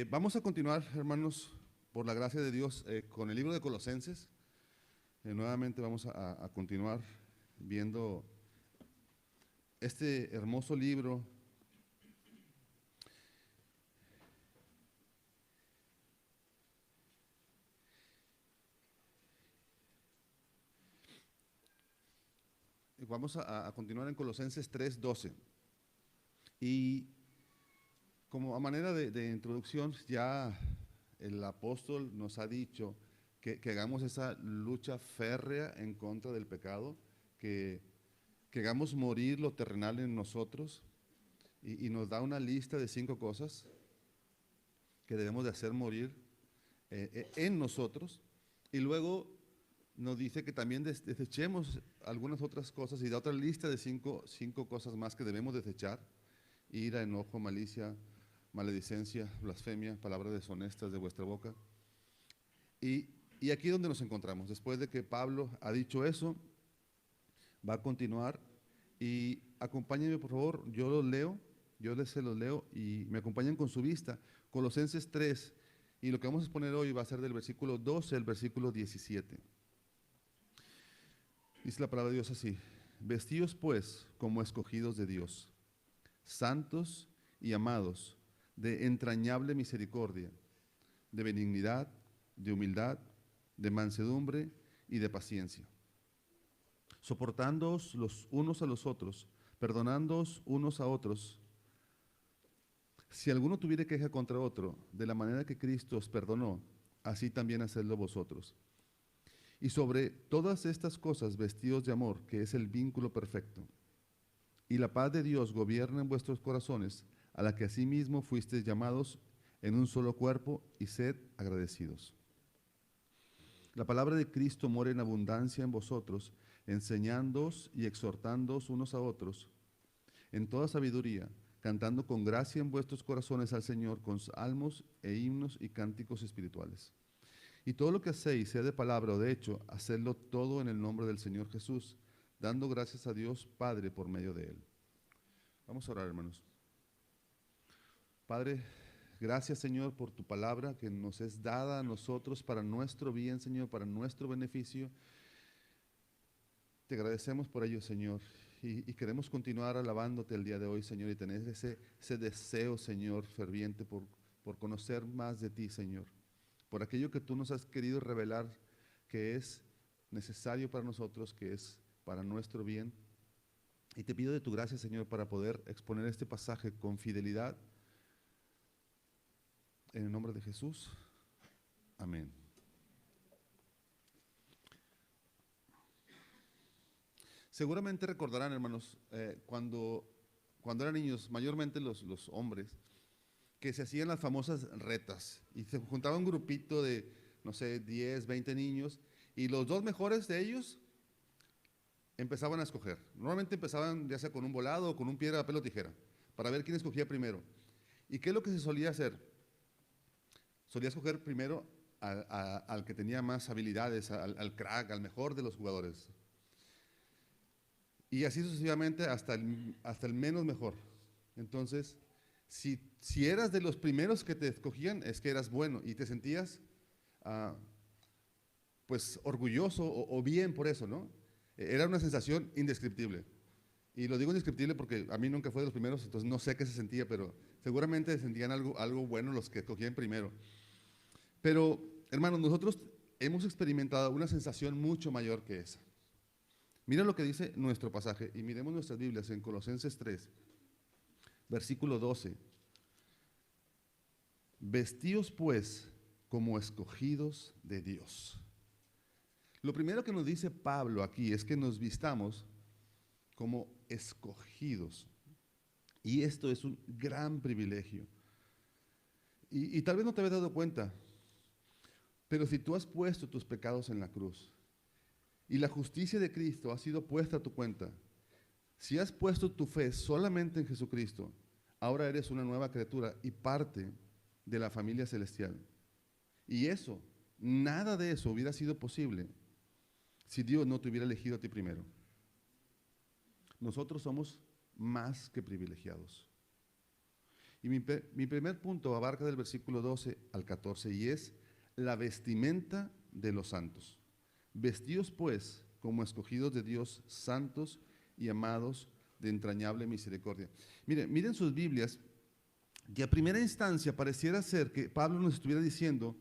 Vamos a continuar, hermanos, por la gracia de Dios, con el libro de Colosenses. Nuevamente vamos a continuar viendo este hermoso libro. Vamos a continuar en Colosenses 3:12. Y como a manera de introducción, ya el apóstol nos ha dicho que hagamos esa lucha férrea en contra del pecado, que hagamos morir lo terrenal en nosotros, y nos da una lista de 5 cosas que debemos de hacer morir en nosotros, y luego nos dice que también desechemos algunas otras cosas y da otra lista de cinco cosas más que debemos desechar: ira, enojo, malicia, maledicencia, blasfemia, palabras deshonestas de vuestra boca. Y, y aquí es donde nos encontramos. Después de que Pablo ha dicho eso, va a continuar y acompáñenme por favor, yo los leo, se los leo y me acompañan con su vista. Colosenses 3, y lo que vamos a exponer hoy va a ser del versículo 12 al versículo 17. Dice la palabra de Dios así: vestíos pues como escogidos de Dios, santos y amados, de entrañable misericordia, de benignidad, de humildad, de mansedumbre y de paciencia, soportándoos los unos a los otros, perdonándoos unos a otros, si alguno tuviere queja contra otro, de la manera que Cristo os perdonó, así también hacedlo vosotros. Y sobre todas estas cosas vestidos de amor, que es el vínculo perfecto. Y la paz de Dios gobierna en vuestros corazones, a la que asimismo fuisteis llamados en un solo cuerpo, y sed agradecidos. La palabra de Cristo mora en abundancia en vosotros, enseñándoos y exhortándoos unos a otros, en toda sabiduría, cantando con gracia en vuestros corazones al Señor, con salmos e himnos y cánticos espirituales. Y todo lo que hacéis, sea de palabra o de hecho, hacedlo todo en el nombre del Señor Jesús, dando gracias a Dios Padre por medio de Él. Vamos a orar, hermanos. Padre, gracias, Señor, por tu palabra que nos es dada a nosotros para nuestro bien, Señor, para nuestro beneficio. Te agradecemos por ello, Señor, y queremos continuar alabándote el día de hoy, Señor, y tener ese deseo, Señor, ferviente por conocer más de ti, Señor, por aquello que tú nos has querido revelar, que es necesario para nosotros, que es para nuestro bien. Y te pido de tu gracia, Señor, para poder exponer este pasaje con fidelidad. En el nombre de Jesús, amén. Seguramente recordarán, hermanos, cuando eran niños, mayormente los hombres, que se hacían las famosas retas y se juntaba un grupito de, no sé, 10, 20 niños, y los dos mejores de ellos empezaban a escoger. Normalmente empezaban ya sea con un volado o con un piedra, papel o tijera, para ver quién escogía primero. ¿Y qué es lo que se solía hacer? Solía escoger primero al que tenía más habilidades, al crack, al mejor de los jugadores. Y así sucesivamente hasta el menos mejor. Entonces, si eras de los primeros que te escogían, es que eras bueno y te sentías ah, pues orgulloso o bien por eso, ¿no? Era una sensación indescriptible. Y lo digo indescriptible porque a mí nunca fue de los primeros, entonces no sé qué se sentía, pero seguramente sentían algo bueno los que escogían primero. Pero, hermanos, nosotros hemos experimentado una sensación mucho mayor que esa. Mira lo que dice nuestro pasaje, y miremos nuestras Biblias en Colosenses 3, versículo 12. Vestíos pues como escogidos de Dios. Lo primero que nos dice Pablo aquí es que nos vistamos como escogidos. Y esto es un gran privilegio. Y tal vez no te habías dado cuenta, pero si tú has puesto tus pecados en la cruz y la justicia de Cristo ha sido puesta a tu cuenta, si has puesto tu fe solamente en Jesucristo, ahora eres una nueva criatura y parte de la familia celestial. Y eso, nada de eso hubiera sido posible si Dios no te hubiera elegido a ti primero. Nosotros somos más que privilegiados. Y mi primer punto abarca del versículo 12 al 14 y es la vestimenta de los santos. Vestidos pues como escogidos de Dios, santos y amados de entrañable misericordia. Miren sus Biblias, y a primera instancia pareciera ser que Pablo nos estuviera diciendo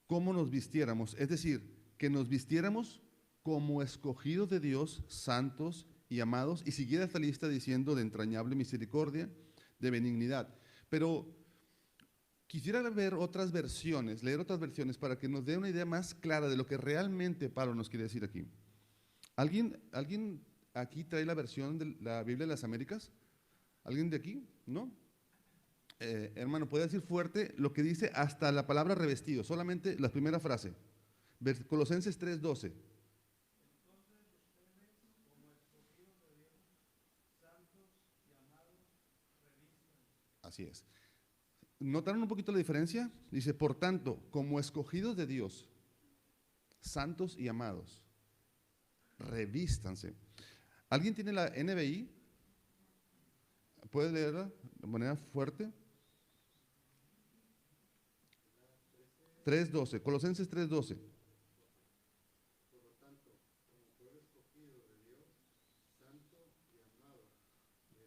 cómo nos vistiéramos, es decir, que nos vistiéramos como escogidos de Dios, santos y amados, y siguiera esta lista diciendo de entrañable misericordia, de benignidad. Pero quisiera ver otras versiones, leer otras versiones para que nos dé una idea más clara de lo que realmente Pablo nos quiere decir aquí. ¿Alguien aquí trae la versión de la Biblia de las Américas? ¿Alguien de aquí? ¿No? Hermano, ¿puede decir fuerte lo que dice hasta la palabra revestido? Solamente la primera frase. Colosenses 3:12. Así es. ¿Notaron un poquito la diferencia? Dice, por tanto, como escogidos de Dios, santos y amados, revístanse. ¿Alguien tiene la NBI? ¿Puede leerla de manera fuerte? 3:12, Colosenses 3:12.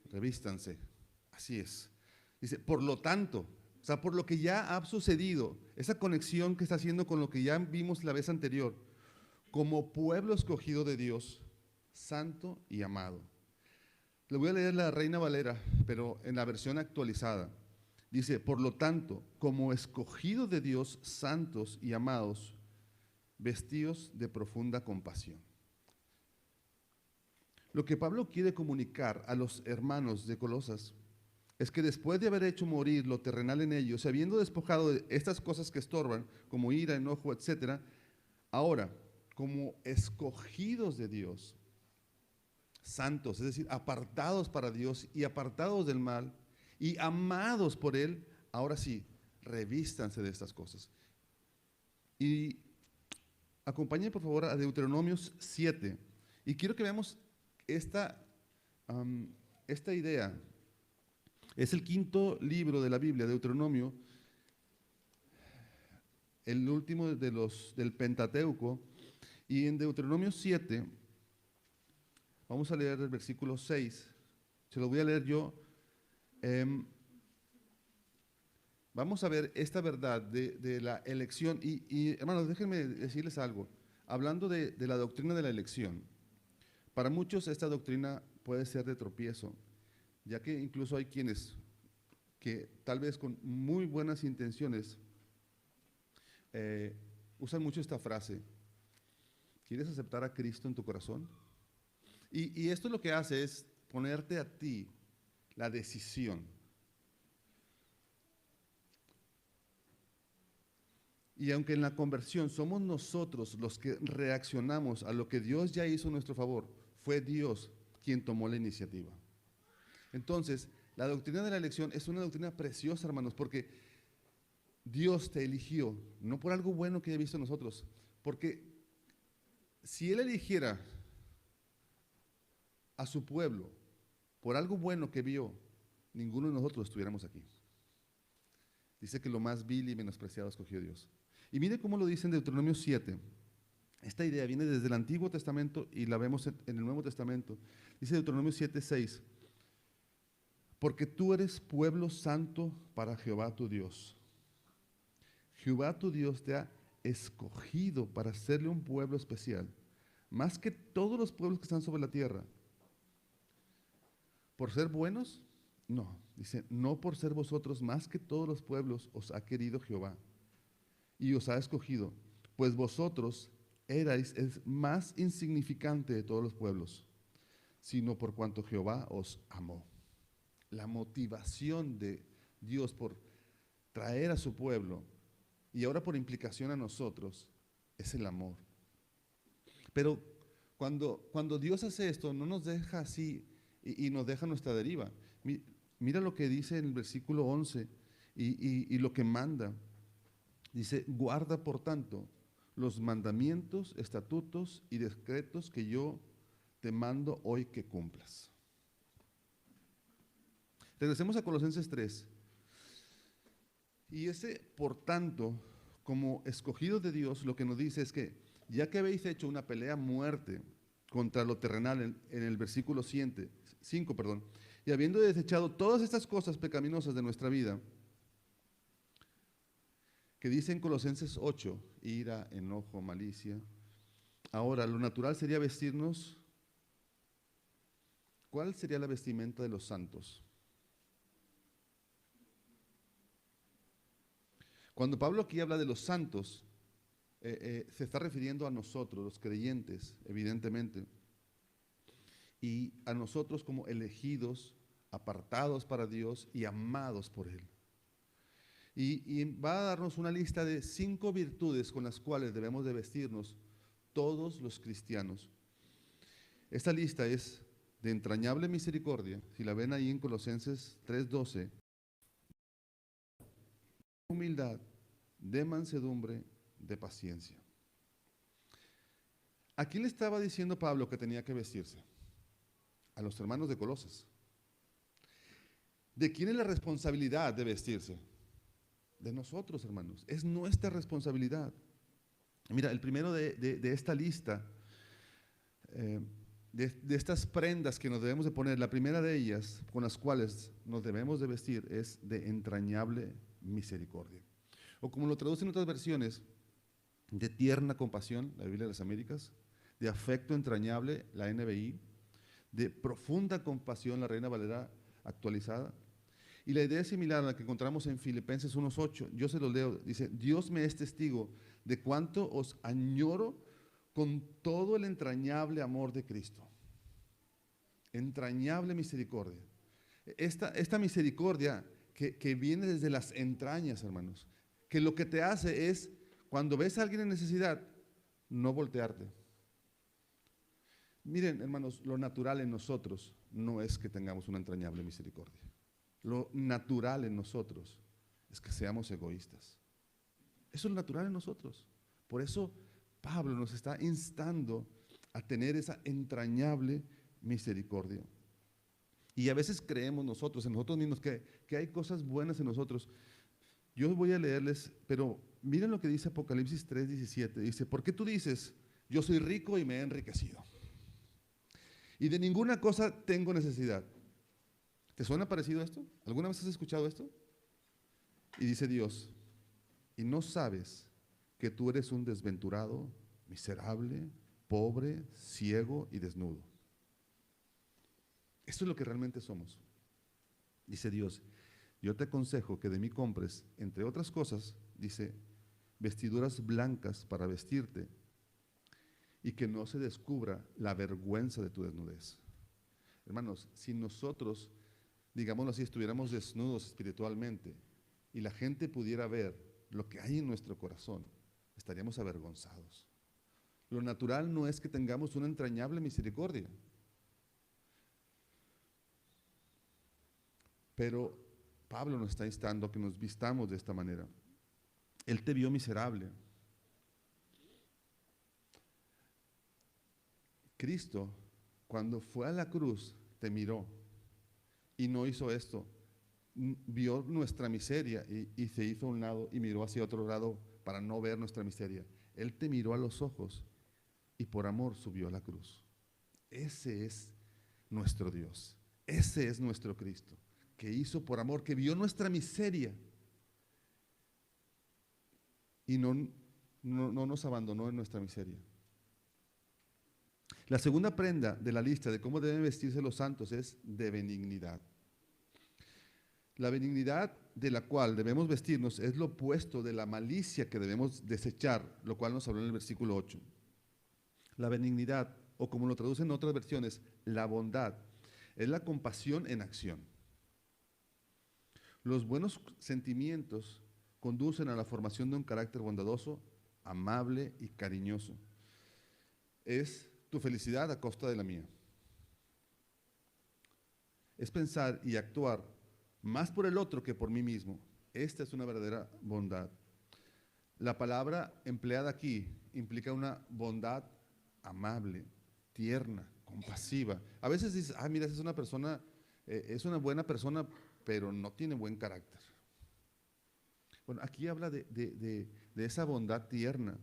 Revístanse. Así es. Dice, por lo tanto, o sea, por lo que ya ha sucedido, esa conexión que está haciendo con lo que ya vimos la vez anterior, como pueblo escogido de Dios, santo y amado. Le voy a leer la Reina Valera, pero en la versión actualizada. Dice, por lo tanto, como escogidos de Dios, santos y amados, vestidos de profunda compasión. Lo que Pablo quiere comunicar a los hermanos de Colosas es que después de haber hecho morir lo terrenal en ellos, habiendo despojado de estas cosas que estorban, como ira, enojo, etc., ahora, como escogidos de Dios, santos, es decir, apartados para Dios y apartados del mal y amados por Él, ahora sí, revístanse de estas cosas. Y acompáñenme por favor a Deuteronomios 7 y quiero que veamos esta idea. Es el quinto libro de la Biblia, Deuteronomio, el último del Pentateuco, y en Deuteronomio 7, vamos a leer el versículo 6, se lo voy a leer yo. Vamos a ver esta verdad de la elección, y hermanos, déjenme decirles algo, hablando de la doctrina de la elección. Para muchos esta doctrina puede ser de tropiezo, ya que incluso hay quienes que tal vez con muy buenas intenciones usan mucho esta frase: ¿quieres aceptar a Cristo en tu corazón? Y esto lo que hace es ponerte a ti la decisión. Y aunque en la conversión somos nosotros los que reaccionamos a lo que Dios ya hizo a nuestro favor, fue Dios quien tomó la iniciativa. Entonces, la doctrina de la elección es una doctrina preciosa, hermanos, porque Dios te eligió, no por algo bueno que haya visto en nosotros, porque si Él eligiera a su pueblo por algo bueno que vio, ninguno de nosotros estuviéramos aquí. Dice que lo más vil y menospreciado escogió Dios. Y mire cómo lo dice en Deuteronomio 7. Esta idea viene desde el Antiguo Testamento y la vemos en el Nuevo Testamento. Dice Deuteronomio 7:6. Porque tú eres pueblo santo para Jehová tu Dios. Jehová tu Dios te ha escogido para serle un pueblo especial, más que todos los pueblos que están sobre la tierra. ¿Por ser buenos? No, dice, no por ser vosotros más que todos los pueblos os ha querido Jehová y os ha escogido, pues vosotros erais el más insignificante de todos los pueblos, sino por cuanto Jehová os amó. La motivación de Dios por traer a su pueblo y ahora por implicación a nosotros es el amor. Pero cuando Dios hace esto, no nos deja así y nos deja nuestra deriva. Mira lo que dice en el versículo 11 y lo que manda. Dice, guarda por tanto los mandamientos, estatutos y decretos que yo te mando hoy que cumplas. Regresemos a Colosenses 3. Y ese, por tanto, como escogidos de Dios, lo que nos dice es que ya que habéis hecho una pelea a muerte contra lo terrenal en el versículo 5, perdón, y habiendo desechado todas estas cosas pecaminosas de nuestra vida, que dice en Colosenses 8, ira, enojo, malicia. Ahora, lo natural sería vestirnos. ¿Cuál sería la vestimenta de los santos? Cuando Pablo aquí habla de los santos, se está refiriendo a nosotros, los creyentes, evidentemente, y a nosotros como elegidos, apartados para Dios y amados por Él. Y va a darnos una lista de 5 virtudes con las cuales debemos de vestirnos todos los cristianos. Esta lista es de entrañable misericordia, si la ven ahí en Colosenses 3:12, humildad, de mansedumbre, de paciencia. ¿A quién le estaba diciendo Pablo que tenía que vestirse? A los hermanos de Colosas. ¿De quién es la responsabilidad de vestirse? De nosotros, hermanos. Es nuestra responsabilidad. Mira, el primero de esta lista, de estas prendas que nos debemos de poner, la primera de ellas con las cuales nos debemos de vestir es de entrañable misericordia. O como lo traducen en otras versiones, de tierna compasión, la Biblia de las Américas, de afecto entrañable, la NBI, de profunda compasión, la Reina Valera actualizada. Y la idea es similar a la que encontramos en Filipenses 1:8. Yo se los leo. Dice, Dios me es testigo de cuánto os añoro con todo el entrañable amor de Cristo. Entrañable misericordia. Esta misericordia que viene desde las entrañas, hermanos, que lo que te hace es, cuando ves a alguien en necesidad, no voltearte. Miren, hermanos, lo natural en nosotros no es que tengamos una entrañable misericordia. Lo natural en nosotros es que seamos egoístas. Eso es lo natural en nosotros. Por eso Pablo nos está instando a tener esa entrañable misericordia. Y a veces creemos nosotros, en nosotros mismos, que hay cosas buenas en nosotros. Yo voy a leerles, pero miren lo que dice Apocalipsis 3:17. Dice, ¿por qué tú dices, yo soy rico y me he enriquecido? Y de ninguna cosa tengo necesidad. ¿Te suena parecido esto? ¿Alguna vez has escuchado esto? Y dice Dios, ¿y no sabes que tú eres un desventurado, miserable, pobre, ciego y desnudo? Esto es lo que realmente somos. Dice Dios, yo te aconsejo que de mí compres, entre otras cosas, dice, vestiduras blancas para vestirte y que no se descubra la vergüenza de tu desnudez. Hermanos, si nosotros, digámoslo así, estuviéramos desnudos espiritualmente y la gente pudiera ver lo que hay en nuestro corazón, estaríamos avergonzados. Lo natural no es que tengamos una entrañable misericordia, pero Pablo nos está instando a que nos vistamos de esta manera. Él te vio miserable. Cristo, cuando fue a la cruz, te miró y no hizo esto. Vio nuestra miseria y se hizo a un lado y miró hacia otro lado para no ver nuestra miseria. Él te miró a los ojos y por amor subió a la cruz. Ese es nuestro Dios. Ese es nuestro Cristo, que hizo por amor, que vio nuestra miseria y no nos abandonó en nuestra miseria. La segunda prenda de la lista de cómo deben vestirse los santos es de benignidad. La benignidad de la cual debemos vestirnos es lo opuesto de la malicia que debemos desechar, lo cual nos habló en el versículo 8. La benignidad, o como lo traducen en otras versiones, la bondad, es la compasión en acción. Los buenos sentimientos conducen a la formación de un carácter bondadoso, amable y cariñoso. Es tu felicidad a costa de la mía. Es pensar y actuar más por el otro que por mí mismo. Esta es una verdadera bondad. La palabra empleada aquí implica una bondad amable, tierna, compasiva. A veces dices, mira, esa es una persona, es una buena persona, pero no tiene buen carácter. Bueno, aquí habla de esa bondad tierna.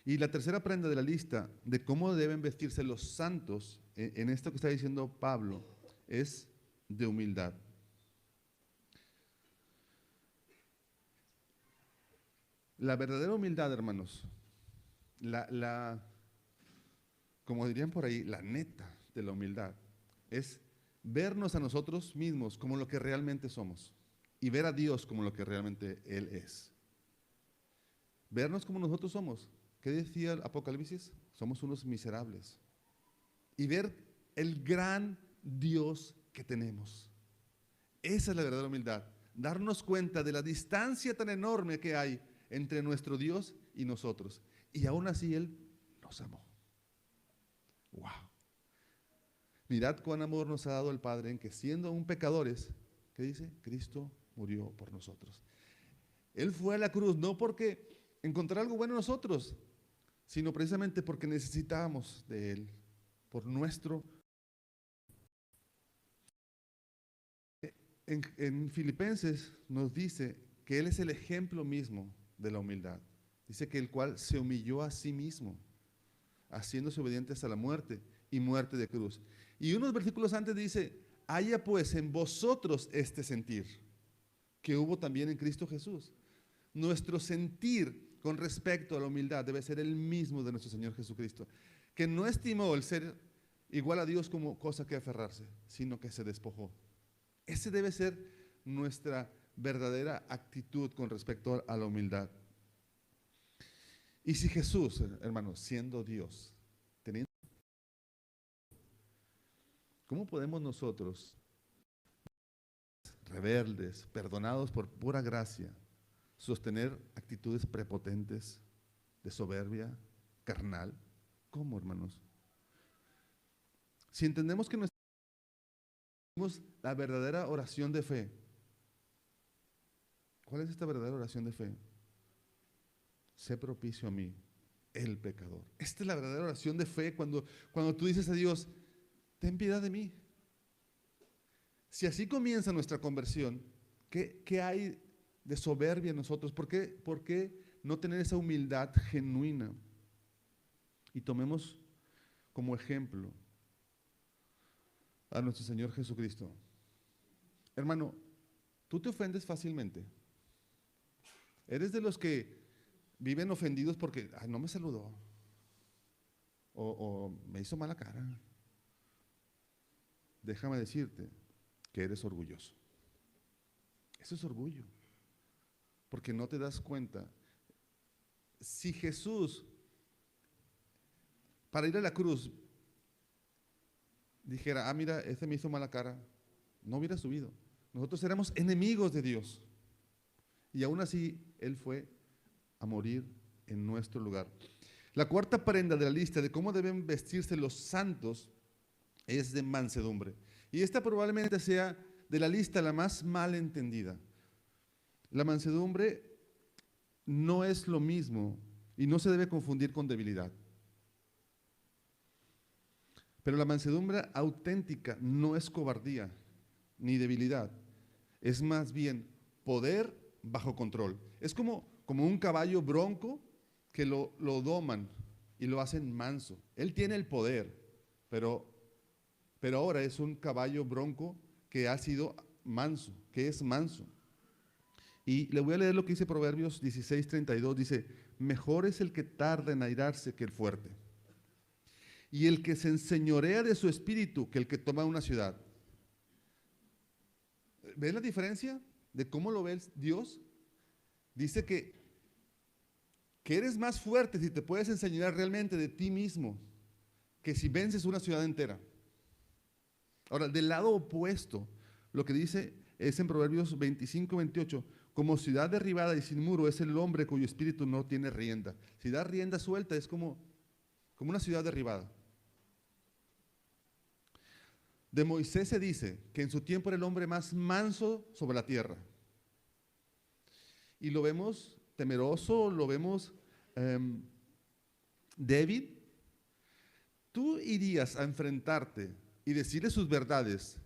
Y la tercera prenda de la lista de cómo deben vestirse los santos en esto que está diciendo Pablo es de humildad. La verdadera humildad, hermanos, como dirían por ahí, la neta de la humildad es vernos a nosotros mismos como lo que realmente somos y ver a Dios como lo que realmente Él es. Vernos como nosotros somos. ¿Qué decía el Apocalipsis? Somos unos miserables. Y ver el gran Dios que tenemos. Esa es la verdadera humildad. Darnos cuenta de la distancia tan enorme que hay entre nuestro Dios y nosotros. Y aún así Él nos amó. ¡Wow! Mirad cuán amor nos ha dado el Padre en que siendo aún pecadores, ¿qué dice? Cristo murió por nosotros. Él fue a la cruz no porque encontrar algo bueno en nosotros, sino precisamente porque necesitábamos de Él, por nuestro. En Filipenses nos dice que Él es el ejemplo mismo de la humildad. Dice que el cual se humilló a sí mismo, haciéndose obediente hasta la muerte y muerte de cruz. Y unos versículos antes dice, haya pues en vosotros este sentir, que hubo también en Cristo Jesús. Nuestro sentir con respecto a la humildad debe ser el mismo de nuestro Señor Jesucristo, que no estimó el ser igual a Dios como cosa que aferrarse, sino que se despojó. Ese debe ser nuestra verdadera actitud con respecto a la humildad. Y si Jesús, hermanos, siendo Dios, teniendo, ¿cómo podemos nosotros, rebeldes, perdonados por pura gracia, sostener actitudes prepotentes, de soberbia, carnal? ¿Cómo, hermanos? Si entendemos que la verdadera oración de fe, ¿cuál es esta verdadera oración de fe? Sé propicio a mí, el pecador. Esta es la verdadera oración de fe cuando tú dices a Dios, ten piedad de mí. Si así comienza nuestra conversión, ¿qué hay de soberbia en nosotros? ¿Por qué no tener esa humildad genuina? Y tomemos como ejemplo a nuestro Señor Jesucristo. Hermano, ¿tú te ofendes fácilmente? ¿Eres de los que viven ofendidos porque no me saludó? O me hizo mala cara. Déjame decirte que eres orgulloso. Eso es orgullo. Porque no te das cuenta. Si Jesús, para ir a la cruz, dijera, mira, este me hizo mala cara, no hubiera subido. Nosotros éramos enemigos de Dios. Y aún así, Él fue a morir en nuestro lugar. La cuarta prenda de la lista de cómo deben vestirse los santos es de mansedumbre. Y esta probablemente sea de la lista la más mal entendida. La mansedumbre no es lo mismo y no se debe confundir con debilidad. Pero la mansedumbre auténtica no es cobardía ni debilidad. Es más bien poder bajo control. Es como un caballo bronco que lo doman y lo hacen manso. Él tiene el poder, pero ahora es un caballo bronco que ha sido manso, que es manso. Y le voy a leer lo que dice Proverbios 16:32. Dice, mejor es el que tarda en airarse que el fuerte. Y el que se enseñorea de su espíritu que el que toma una ciudad. ¿Ven la diferencia de cómo lo ve Dios? Dice que eres más fuerte si te puedes enseñar realmente de ti mismo que si vences una ciudad entera. Ahora, del lado opuesto, lo que dice es en Proverbios 25:28, como ciudad derribada y sin muro es el hombre cuyo espíritu no tiene rienda. Si da rienda suelta es como una ciudad derribada. De Moisés se dice que en su tiempo era el hombre más manso sobre la tierra. Y lo vemos temeroso, lo vemos débil. ¿Tú irías a enfrentarte y decirle sus verdades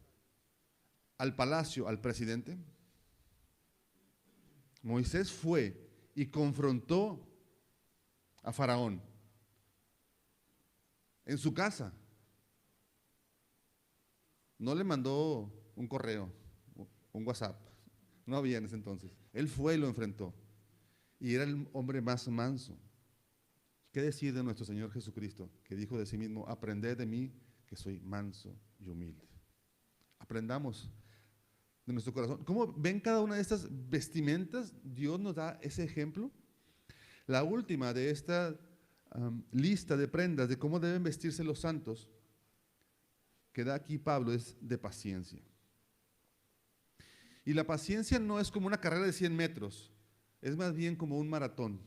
al palacio, al presidente? Moisés fue y confrontó a Faraón en su casa. No le mandó un correo, un WhatsApp. No había en ese entonces. Él fue y lo enfrentó. Y era el hombre más manso. ¿Qué decir de nuestro Señor Jesucristo? Que dijo de sí mismo: aprended de mí, que soy manso y humilde. Aprendamos de nuestro corazón. ¿Cómo ven cada una de estas vestimentas? Dios nos da ese ejemplo. La última de esta lista de prendas de cómo deben vestirse los santos que da aquí Pablo es de paciencia. Y la paciencia no es como una carrera de 100 metros, es más bien como un maratón.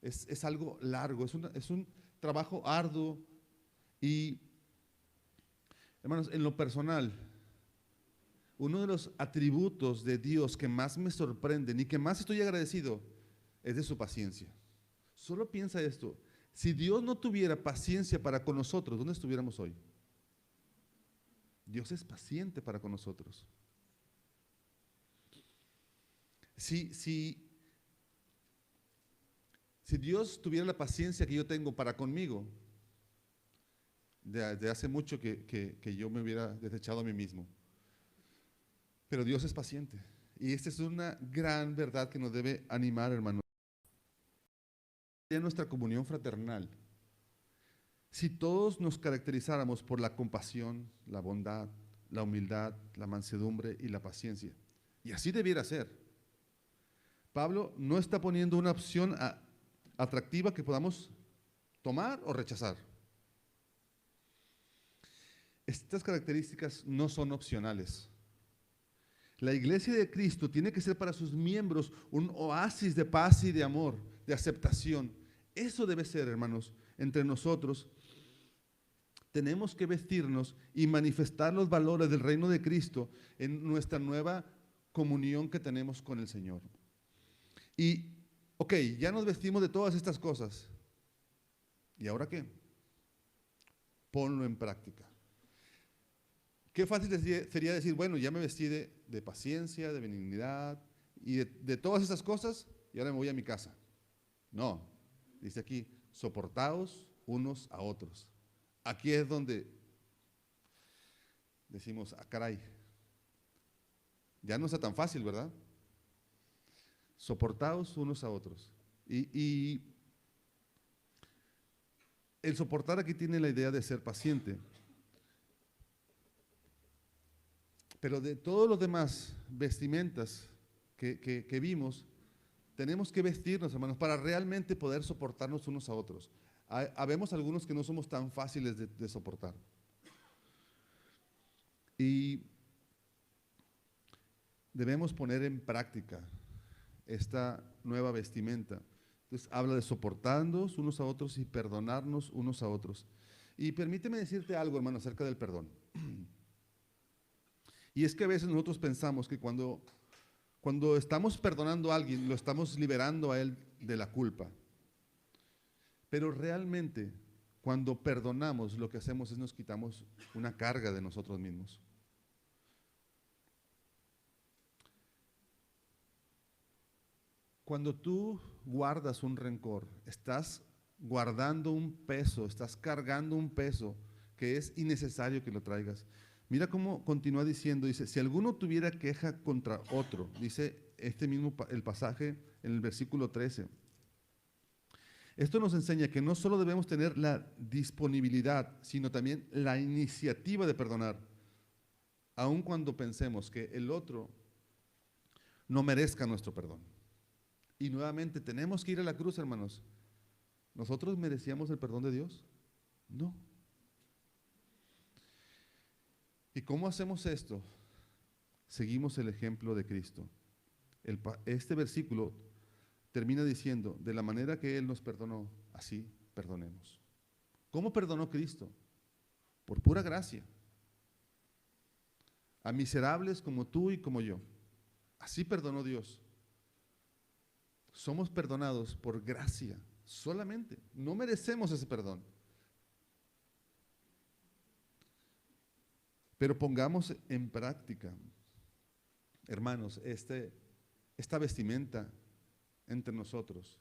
Es algo largo, es un trabajo arduo. Y, hermanos, en lo personal, uno de los atributos de Dios que más me sorprenden y que más estoy agradecido es de su paciencia. Solo piensa esto: si Dios no tuviera paciencia para con nosotros, ¿dónde estuviéramos hoy? Dios es paciente para con nosotros. Si Dios tuviera la paciencia que yo tengo para conmigo, de hace mucho que yo me hubiera desechado a mí mismo. Pero Dios es paciente. Y esta es una gran verdad que nos debe animar, hermanos. En nuestra comunión fraternal, si todos nos caracterizáramos por la compasión, la bondad, la humildad, la mansedumbre y la paciencia, y así debiera ser. Pablo no está poniendo una opción atractiva que podamos tomar o rechazar. Estas características no son opcionales. La iglesia de Cristo tiene que ser para sus miembros un oasis de paz y de amor, de aceptación. Eso debe ser, hermanos, entre nosotros. Tenemos que vestirnos y manifestar los valores del reino de Cristo en nuestra nueva comunión que tenemos con el Señor. Y, ok, ya nos vestimos de todas estas cosas. ¿Y ahora qué? Ponlo en práctica. Qué fácil sería decir: bueno, ya me vestí de paciencia, de benignidad y de todas esas cosas, y ahora me voy a mi casa. No, dice aquí: soportaos unos a otros. Aquí es donde decimos: ah, caray, ya no está tan fácil, ¿verdad? Soportaos unos a otros. Y el soportar aquí tiene la idea de ser paciente. Pero de todos los demás vestimentas que vimos, tenemos que vestirnos, hermanos, para realmente poder soportarnos unos a otros. Habemos algunos que no somos tan fáciles de soportar. Y debemos poner en práctica esta nueva vestimenta. Entonces habla de soportarnos unos a otros y perdonarnos unos a otros. Y permíteme decirte algo, hermano, acerca del perdón. Y es que a veces nosotros pensamos que cuando estamos perdonando a alguien, lo estamos liberando a él de la culpa. Pero realmente, cuando perdonamos, lo que hacemos es nos quitamos una carga de nosotros mismos. Cuando tú guardas un rencor, estás guardando un peso, estás cargando un peso que es innecesario que lo traigas. Mira cómo continúa diciendo, dice: si alguno tuviera queja contra otro, dice este mismo el pasaje en el versículo 13. Esto nos enseña que no solo debemos tener la disponibilidad, sino también la iniciativa de perdonar, aun cuando pensemos que el otro no merezca nuestro perdón. Y nuevamente tenemos que ir a la cruz, hermanos. ¿Nosotros merecíamos el perdón de Dios? No. ¿Y cómo hacemos esto? Seguimos el ejemplo de Cristo. Este versículo termina diciendo: de la manera que Él nos perdonó, así perdonemos. ¿Cómo perdonó Cristo? Por pura gracia. A miserables como tú y como yo. Así perdonó Dios. Somos perdonados por gracia solamente. No merecemos ese perdón. Pero pongamos en práctica, hermanos, este esta vestimenta entre nosotros,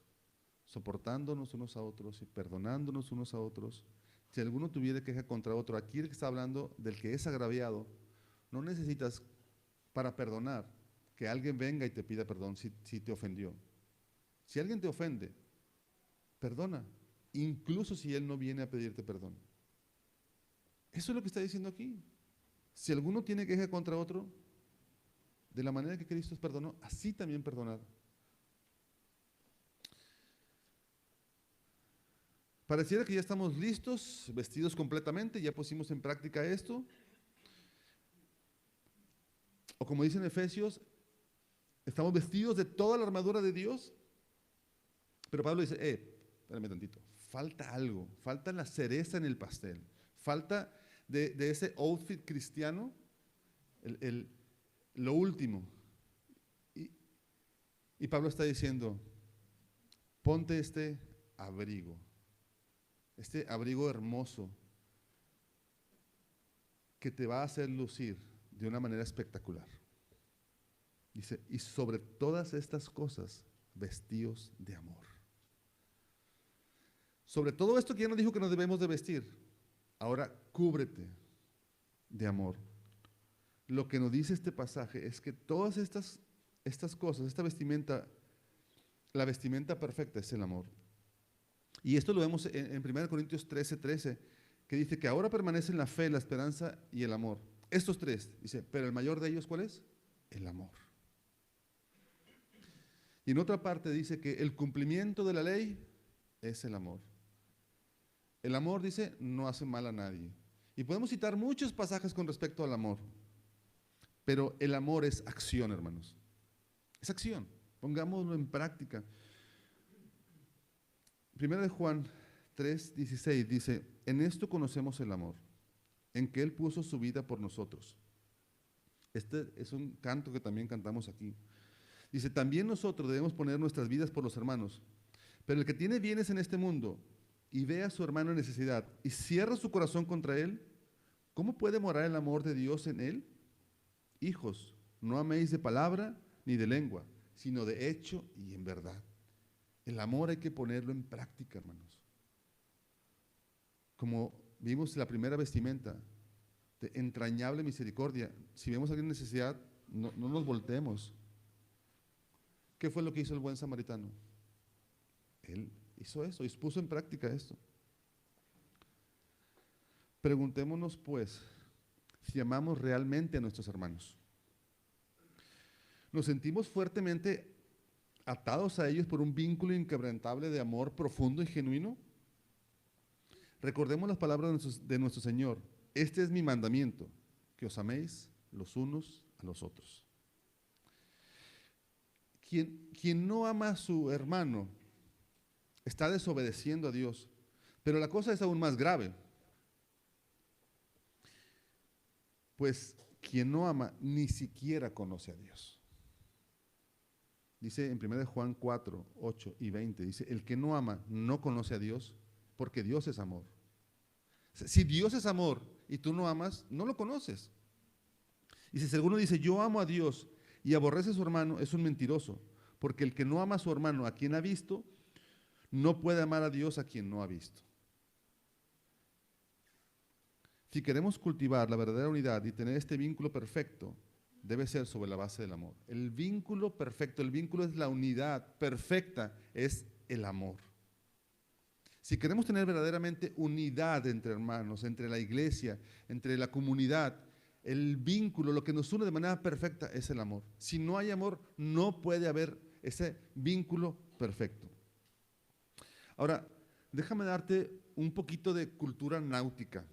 soportándonos unos a otros y perdonándonos unos a otros. Si alguno tuviera queja contra otro, aquí el que está hablando del que es agraviado, no necesitas para perdonar que alguien venga y te pida perdón si te ofendió. Si alguien te ofende, perdona, incluso si él no viene a pedirte perdón. Eso es lo que está diciendo aquí. Si alguno tiene queja contra otro, de la manera que Cristo os perdonó, así también perdonar. Pareciera que ya estamos listos, vestidos completamente, ya pusimos en práctica esto. O como dice en Efesios, estamos vestidos de toda la armadura de Dios. Pero Pablo dice, espérame tantito, falta algo, falta la cereza en el pastel, falta de ese outfit cristiano, lo último. Y Pablo está diciendo, ponte este abrigo hermoso que te va a hacer lucir de una manera espectacular. Dice, y sobre todas estas cosas, vestíos de amor. Sobre todo esto que ya nos dijo que nos debemos de vestir, ahora cúbrete de amor. Lo que nos dice este pasaje es que todas estas cosas, esta vestimenta, la vestimenta perfecta es el amor. Y esto lo vemos en 1 Corintios 13:13, que dice que ahora permanecen la fe, la esperanza y el amor. Estos tres, dice, pero el mayor de ellos, ¿cuál es? El amor. Y en otra parte dice que el cumplimiento de la ley es el amor. El amor, dice, no hace mal a nadie. Y podemos citar muchos pasajes con respecto al amor, pero el amor es acción, hermanos. Es acción, pongámoslo en práctica. 1 de Juan 3:16 dice, en esto conocemos el amor, en que Él puso su vida por nosotros. Este es un canto que también cantamos aquí. Dice, también nosotros debemos poner nuestras vidas por los hermanos, pero el que tiene bienes en este mundo y ve a su hermano en necesidad y cierra su corazón contra él, ¿cómo puede morar el amor de Dios en él? Hijos, no améis de palabra ni de lengua, sino de hecho y en verdad. El amor hay que ponerlo en práctica, hermanos. Como vimos la primera vestimenta, de entrañable misericordia. Si vemos a alguien en necesidad, no nos volteemos. ¿Qué fue lo que hizo el buen samaritano? Él hizo eso y puso en práctica esto. Preguntémonos pues si amamos realmente a nuestros hermanos. ¿Nos sentimos fuertemente atados a ellos por un vínculo inquebrantable de amor profundo y genuino? Recordemos las palabras de nuestro Señor. Este es mi mandamiento, que os améis los unos a los otros. Quien no ama a su hermano está desobedeciendo a Dios. Pero la cosa es aún más grave. Pues quien no ama ni siquiera conoce a Dios. Dice en 1 Juan 4, 8 y 20, dice, el que no ama no conoce a Dios, porque Dios es amor. Si Dios es amor y tú no amas, no lo conoces. Y si alguno dice, yo amo a Dios y aborrece a su hermano, es un mentiroso, porque el que no ama a su hermano a quien ha visto, no puede amar a Dios a quien no ha visto. Si queremos cultivar la verdadera unidad y tener este vínculo perfecto, debe ser sobre la base del amor. El vínculo perfecto, el vínculo es la unidad perfecta, es el amor. Si queremos tener verdaderamente unidad entre hermanos, entre la iglesia, entre la comunidad, el vínculo, lo que nos une de manera perfecta es el amor. Si no hay amor, no puede haber ese vínculo perfecto. Ahora, déjame darte un poquito de cultura náutica.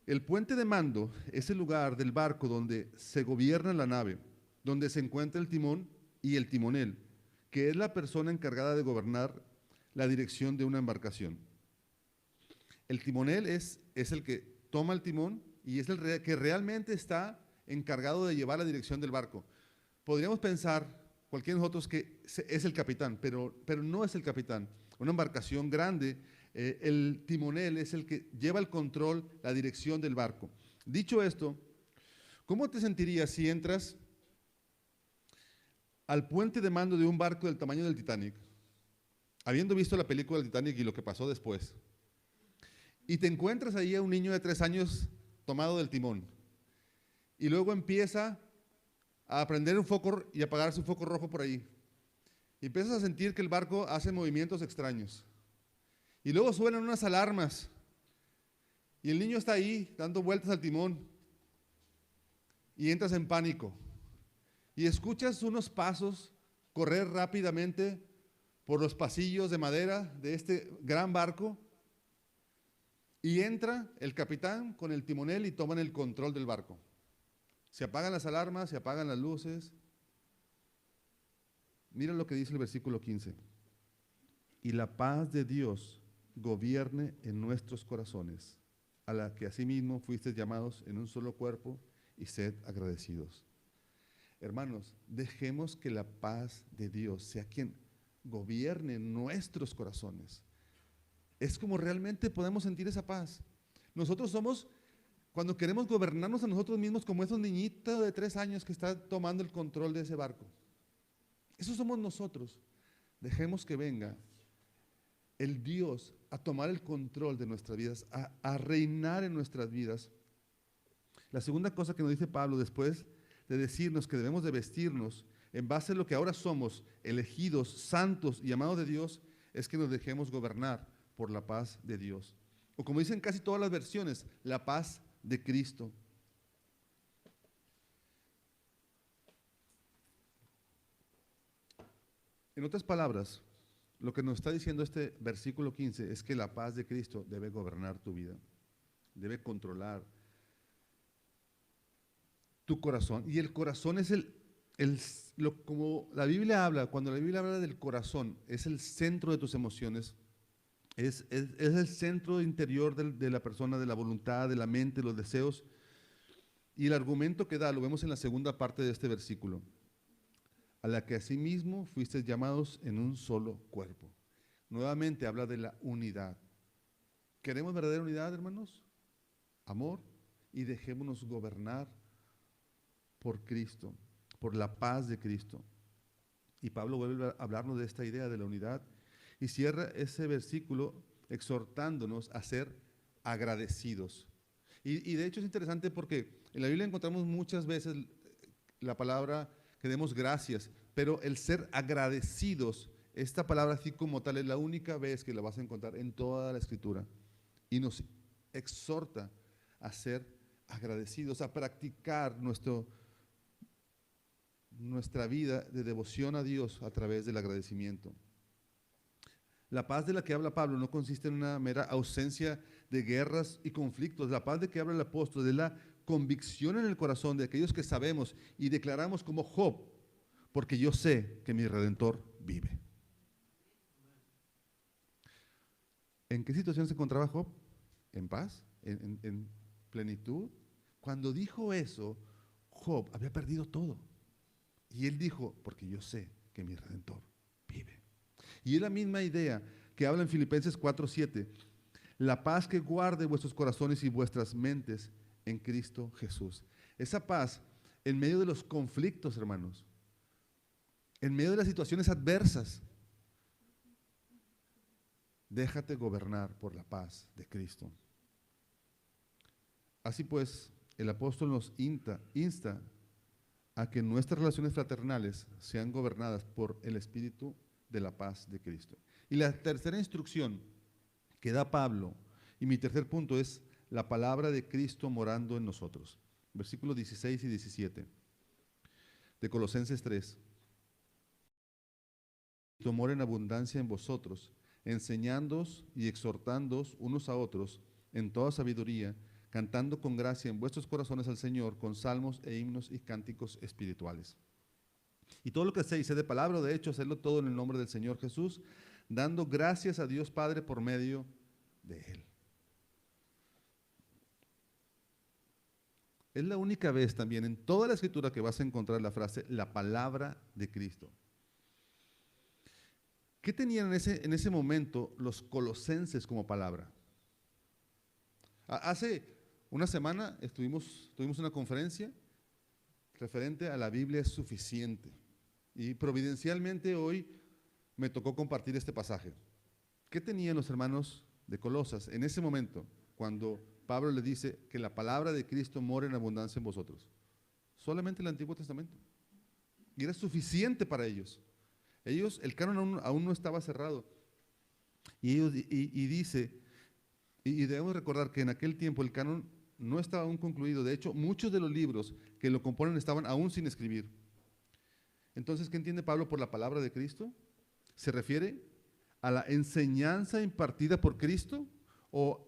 El puente de mando es el lugar del barco donde se gobierna la nave, donde se encuentra el timón y el timonel, que es la persona encargada de gobernar la dirección de una embarcación. El timonel es el que toma el timón y es el que realmente está encargado de llevar la dirección del barco. Podríamos pensar, cualquiera de nosotros, que es el capitán, pero no es el capitán. Una embarcación grande, el timonel es el que lleva el control, la dirección del barco. Dicho esto, ¿cómo te sentirías si entras al puente de mando de un barco del tamaño del Titanic, habiendo visto la película del Titanic y lo que pasó después, y te encuentras ahí a un niño de 3 años tomado del timón, y luego empieza a prender un foco y apagarse un foco rojo por ahí, y empiezas a sentir que el barco hace movimientos extraños, y luego suenan unas alarmas, y el niño está ahí dando vueltas al timón, y entras en pánico, y escuchas unos pasos correr rápidamente por los pasillos de madera de este gran barco, y entra el capitán con el timonel y toman el control del barco. Se apagan las alarmas, se apagan las luces. Mira lo que dice el versículo 15. Y la paz de Dios gobierne en nuestros corazones, a la que asimismo fuisteis llamados en un solo cuerpo, y sed agradecidos. Hermanos, dejemos que la paz de Dios sea quien gobierne nuestros corazones. Es como realmente podemos sentir esa paz. Nosotros somos, cuando queremos gobernarnos a nosotros mismos, como esos niñitos de 3 años que están tomando el control de ese barco. Eso somos nosotros. Dejemos que venga el Dios a tomar el control de nuestras vidas, a reinar en nuestras vidas. La segunda cosa que nos dice Pablo después de decirnos que debemos de vestirnos en base a lo que ahora somos, elegidos, santos y amados de Dios, es que nos dejemos gobernar por la paz de Dios. O como dicen casi todas las versiones, la paz de Cristo. En otras palabras, lo que nos está diciendo este versículo 15 es que la paz de Cristo debe gobernar tu vida, debe controlar tu corazón. Y el corazón es como la Biblia habla, cuando la Biblia habla del corazón, es el centro de tus emociones, es el centro interior de la persona, de la voluntad, de la mente, los deseos. Y el argumento que da, lo vemos en la segunda parte de este versículo, a la que asimismo fuisteis llamados en un solo cuerpo. Nuevamente habla de la unidad. ¿Queremos verdadera unidad, hermanos? Amor, y dejémonos gobernar por Cristo, por la paz de Cristo. Y Pablo vuelve a hablarnos de esta idea de la unidad y cierra ese versículo exhortándonos a ser agradecidos. Y de hecho es interesante porque en la Biblia encontramos muchas veces la palabra que demos gracias, pero el ser agradecidos, esta palabra así como tal, es la única vez que la vas a encontrar en toda la Escritura. Y nos exhorta a ser agradecidos, a practicar nuestra vida de devoción a Dios a través del agradecimiento. La paz de la que habla Pablo no consiste en una mera ausencia de guerras y conflictos. La paz de que habla el apóstol es la convicción en el corazón de aquellos que sabemos y declaramos como Job, porque yo sé que mi Redentor vive. ¿En qué situación se encontraba Job? ¿En paz? ¿En plenitud? Cuando dijo eso, Job había perdido todo. Y él dijo, porque yo sé que mi Redentor vive. Y es la misma idea que habla en Filipenses 4:7. La paz que guarde vuestros corazones y vuestras mentes en Cristo Jesús. Esa paz en medio de los conflictos, hermanos, en medio de las situaciones adversas. Déjate gobernar por la paz de Cristo. Así pues, el apóstol nos insta a que nuestras relaciones fraternales sean gobernadas por el Espíritu de la paz de Cristo. Y la tercera instrucción que da Pablo, y mi tercer punto es la palabra de Cristo morando en nosotros. Versículos 16 y 17 de Colosenses 3. Cristo mora en abundancia en vosotros, enseñándoos y exhortándoos unos a otros en toda sabiduría, cantando con gracia en vuestros corazones al Señor con salmos e himnos y cánticos espirituales. Y todo lo que se dice de palabra o de hecho, hacerlo todo en el nombre del Señor Jesús, dando gracias a Dios Padre por medio de Él. Es la única vez también en toda la Escritura que vas a encontrar la frase, la palabra de Cristo. ¿Qué tenían en ese momento los colosenses como palabra? Hace una semana tuvimos una conferencia referente a la Biblia es suficiente. Y providencialmente hoy me tocó compartir este pasaje. ¿Qué tenían los hermanos de Colosas en ese momento cuando Pablo le dice que la palabra de Cristo mora en abundancia en vosotros? Solamente el Antiguo Testamento. Y era suficiente para ellos. El canon aún no estaba cerrado. Y dice, y debemos recordar que en aquel tiempo el canon no estaba aún concluido. De hecho, muchos de los libros que lo componen estaban aún sin escribir. Entonces, ¿qué entiende Pablo por la palabra de Cristo? ¿Se refiere a la enseñanza impartida por Cristo o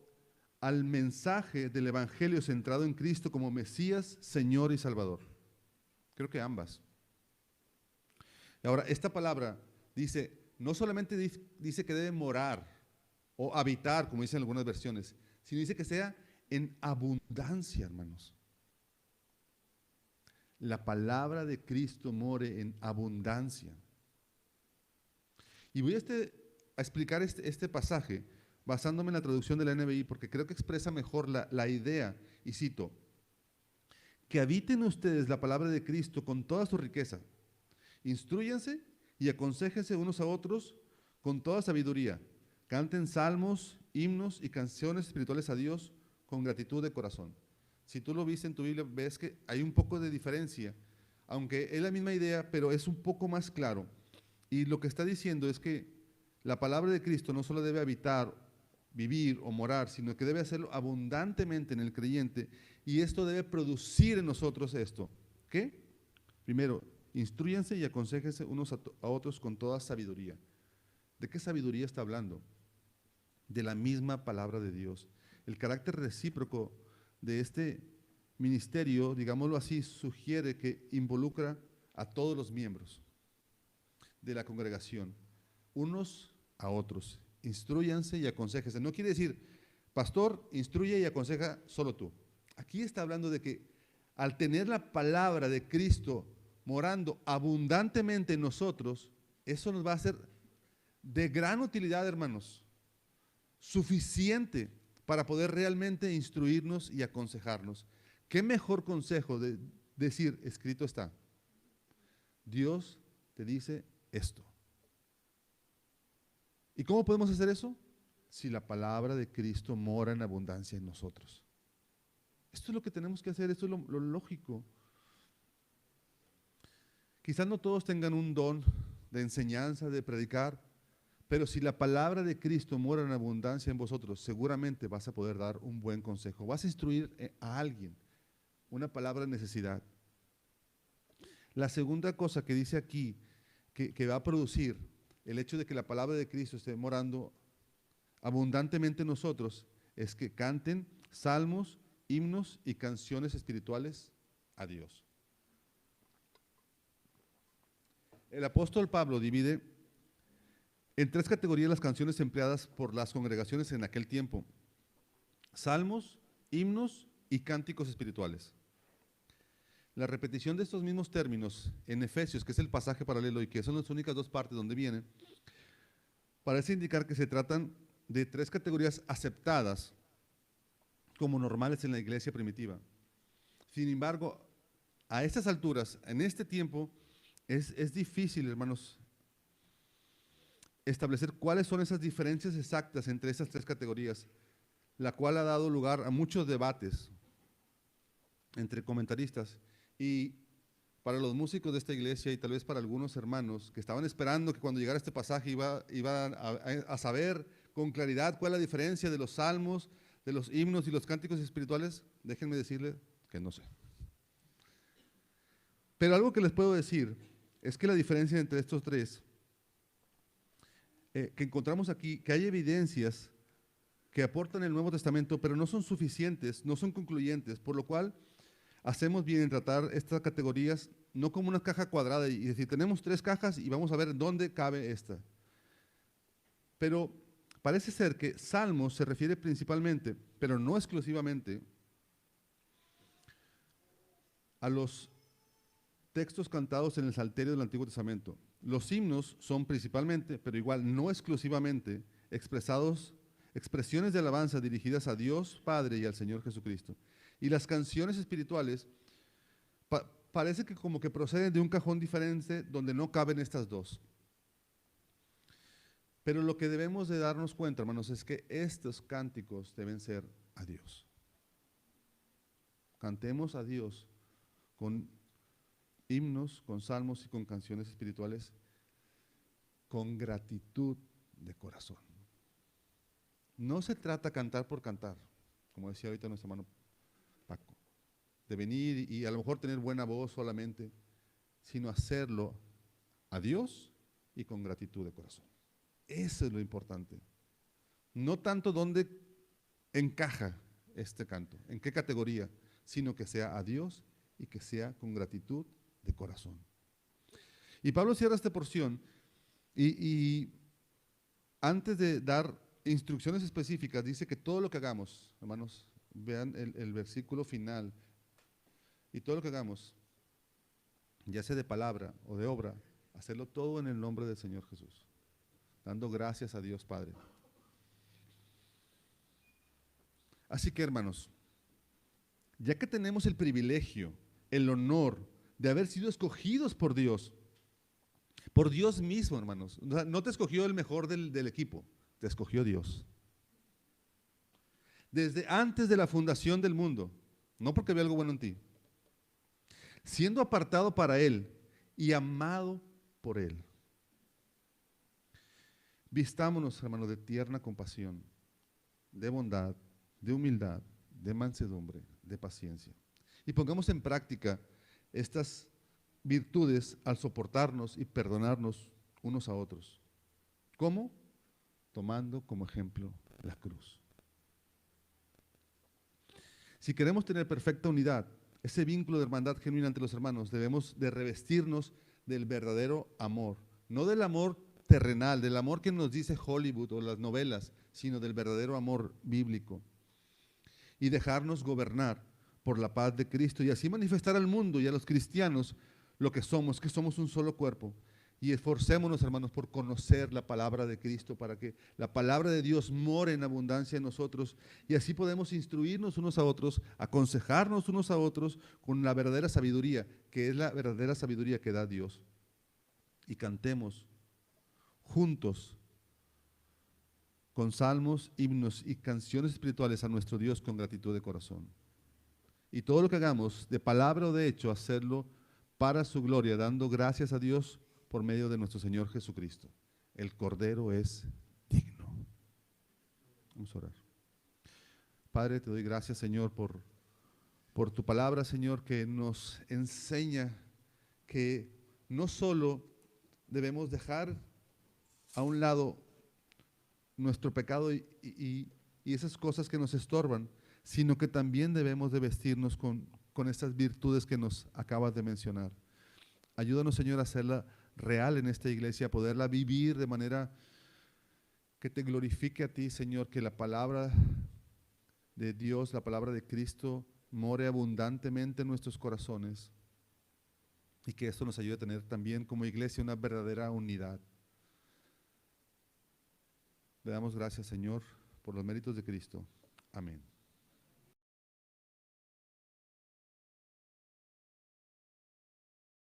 al mensaje del Evangelio centrado en Cristo como Mesías, Señor y Salvador? Creo que ambas. Ahora, esta palabra dice, no solamente dice que debe morar o habitar, como dicen algunas versiones, sino dice que sea en abundancia, hermanos. La palabra de Cristo more en abundancia. Y voy a explicar este pasaje basándome en la traducción de la NBI porque creo que expresa mejor la idea, y cito, que habiten ustedes la palabra de Cristo con toda su riqueza. Instrúyanse y aconséjense unos a otros con toda sabiduría. Canten salmos, himnos y canciones espirituales a Dios con gratitud de corazón. Si tú lo viste en tu Biblia, ves que hay un poco de diferencia, aunque es la misma idea, pero es un poco más claro. Y lo que está diciendo es que la palabra de Cristo no solo debe habitar, vivir o morar, sino que debe hacerlo abundantemente en el creyente, y esto debe producir en nosotros esto. ¿Qué? Primero, instrúyanse y aconséjense unos a otros con toda sabiduría. ¿De qué sabiduría está hablando? De la misma palabra de Dios. El carácter recíproco de este ministerio, digámoslo así, sugiere que involucra a todos los miembros de la congregación, unos a otros. Instrúyanse y aconséjense. No quiere decir, pastor, instruye y aconseja solo tú. Aquí está hablando de que al tener la palabra de Cristo morando abundantemente en nosotros, eso nos va a ser de gran utilidad, hermanos, suficiente para poder realmente instruirnos y aconsejarnos. ¿Qué mejor consejo de decir, escrito está? Dios te dice esto. ¿Y cómo podemos hacer eso? Si la palabra de Cristo mora en abundancia en nosotros. Esto es lo que tenemos que hacer, esto es lo lógico. Quizás no todos tengan un don de enseñanza, de predicar, pero si la palabra de Cristo mora en abundancia en vosotros, seguramente vas a poder dar un buen consejo. Vas a instruir a alguien, una palabra de necesidad. La segunda cosa que dice aquí, que va a producir el hecho de que la palabra de Cristo esté morando abundantemente en nosotros, es que canten salmos, himnos y canciones espirituales a Dios. El apóstol Pablo divide en tres categorías las canciones empleadas por las congregaciones en aquel tiempo: salmos, himnos y cánticos espirituales. La repetición de estos mismos términos en Efesios, que es el pasaje paralelo y que son las únicas dos partes donde vienen, parece indicar que se tratan de tres categorías aceptadas como normales en la iglesia primitiva. Sin embargo, a estas alturas, en este tiempo, es difícil, hermanos, establecer cuáles son esas diferencias exactas entre esas tres categorías, la cual ha dado lugar a muchos debates entre comentaristas. Y para los músicos de esta iglesia y tal vez para algunos hermanos que estaban esperando que cuando llegara este pasaje iban a saber con claridad cuál es la diferencia de los salmos, de los himnos y los cánticos espirituales, déjenme decirles que no sé. Pero algo que les puedo decir es que la diferencia entre estos tres, que encontramos aquí, que hay evidencias que aportan el Nuevo Testamento, pero no son suficientes, no son concluyentes, por lo cual hacemos bien en tratar estas categorías no como una caja cuadrada y decir, tenemos tres cajas y vamos a ver dónde cabe esta. Pero parece ser que Salmos se refiere principalmente, pero no exclusivamente, a los textos cantados en el Salterio del Antiguo Testamento. Los himnos son principalmente, pero igual no exclusivamente, expresiones de alabanza dirigidas a Dios Padre y al Señor Jesucristo. Y las canciones espirituales parece que como que proceden de un cajón diferente donde no caben estas dos. Pero lo que debemos de darnos cuenta, hermanos, es que estos cánticos deben ser a Dios. Cantemos a Dios con himnos, con salmos y con canciones espirituales, con gratitud de corazón. No se trata de cantar por cantar, como decía ahorita nuestro hermano Paco, de venir y a lo mejor tener buena voz solamente, sino hacerlo a Dios y con gratitud de corazón. Eso es lo importante. No tanto dónde encaja este canto, en qué categoría, sino que sea a Dios y que sea con gratitud de corazón. Y Pablo cierra esta porción y antes de dar instrucciones específicas, dice que todo lo que hagamos, hermanos, vean el versículo final, y todo lo que hagamos, ya sea de palabra o de obra, hacerlo todo en el nombre del Señor Jesús, dando gracias a Dios Padre. Así que, hermanos, ya que tenemos el privilegio, el honor de haber sido escogidos por Dios mismo, hermanos. No te escogió el mejor del equipo, te escogió Dios. Desde antes de la fundación del mundo, no porque vea algo bueno en ti, siendo apartado para Él y amado por Él. Vistámonos, hermanos, de tierna compasión, de bondad, de humildad, de mansedumbre, de paciencia. Y pongamos en práctica estas virtudes al soportarnos y perdonarnos unos a otros. ¿Cómo? Tomando como ejemplo la cruz. Si queremos tener perfecta unidad, ese vínculo de hermandad genuina entre los hermanos, debemos de revestirnos del verdadero amor, no del amor terrenal, del amor que nos dice Hollywood o las novelas, sino del verdadero amor bíblico. Y dejarnos gobernar por la paz de Cristo y así manifestar al mundo y a los cristianos lo que somos un solo cuerpo. Y esforcémonos, hermanos, por conocer la palabra de Cristo para que la palabra de Dios more en abundancia en nosotros y así podemos instruirnos unos a otros, aconsejarnos unos a otros con la verdadera sabiduría, que es la verdadera sabiduría que da Dios. Y cantemos juntos con salmos, himnos y canciones espirituales a nuestro Dios con gratitud de corazón. Y todo lo que hagamos, de palabra o de hecho, hacerlo para su gloria, dando gracias a Dios por medio de nuestro Señor Jesucristo. El Cordero es digno. Vamos a orar. Padre, te doy gracias, Señor, por tu palabra, Señor, que nos enseña que no solo debemos dejar a un lado nuestro pecado y esas cosas que nos estorban, sino que también debemos de vestirnos con estas virtudes que nos acabas de mencionar. Ayúdanos, Señor, a hacerla real en esta iglesia, a poderla vivir de manera que te glorifique a ti, Señor, que la palabra de Dios, la palabra de Cristo, more abundantemente en nuestros corazones y que esto nos ayude a tener también como iglesia una verdadera unidad. Le damos gracias, Señor, por los méritos de Cristo. Amén.